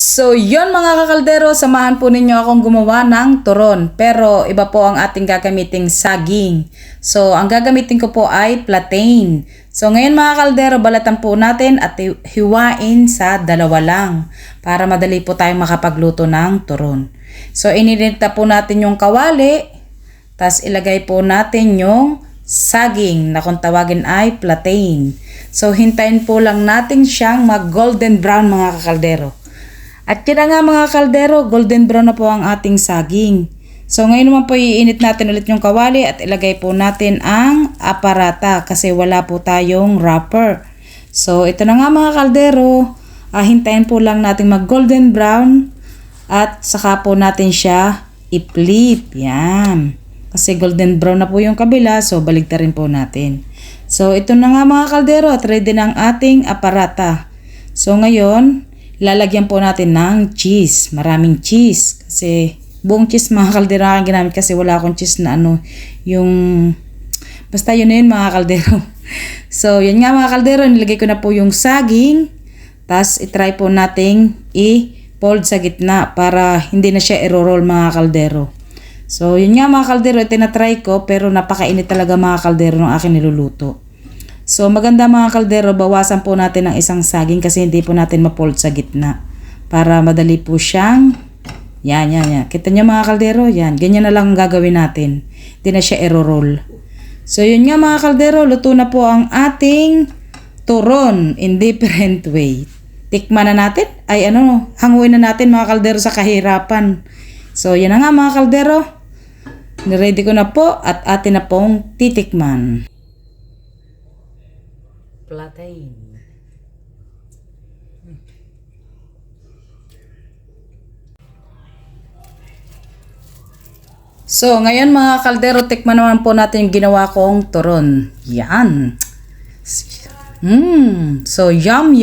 So, yon mga kakaldero, samahan po ninyo akong gumawa ng turon. Pero, iba po ang ating gagamiting saging. So, ang gagamitin ko po ay plantain. So, ngayon mga kaldero, balatan po natin at hiwain sa dalawa lang para madali po tayong makapagluto ng turon. So, ininita po natin yung kawali, tas ilagay po natin yung saging na kung tawagin ay plantain. So, hintayin po lang natin siyang mag golden brown mga kakaldero. At yun na nga mga kaldero, golden brown na po ang ating saging. So ngayon naman po iinit natin ulit yung kawali at ilagay po natin ang aparata kasi wala po tayong wrapper. So ito na nga mga kaldero, hintayin po lang natin mag golden brown at saka po natin siya i-flip. Yan. Kasi golden brown na po yung kabila, so baligtarin po natin. So ito na nga mga kaldero at ready na ang ating aparata. So ngayon, lalagyan po natin ng cheese. Maraming cheese. Kasi buong cheese mga kaldero ang ginamit kasi wala akong cheese na yung basta yun na yun mga kaldero. So yun nga mga kaldero, nilagay ko na po yung saging. Tapos itry po nating i-fold sa gitna para hindi na siya i-roll mga kaldero. So yun nga mga kaldero, itinatry ko pero napakainit talaga mga kaldero ng aking niluluto. So maganda mga kaldero, bawasan po natin ng isang saging kasi hindi po natin ma-fold sa gitna. Para madali po siyang, yan. Kita nyo mga kaldero, yan. Ganyan na lang ang gagawin natin. Hindi na siya i-roll. So yun nga mga kaldero, luto na po ang ating turon in different way. Tikman na natin, hanguin na natin mga kaldero sa kahirapan. So yan na nga mga kaldero, niready ko na po at atin na pong titikman. Plantain. So, ngayon mga kaldero, tikman naman po natin yung ginawa kong turon. Yan. So, yum.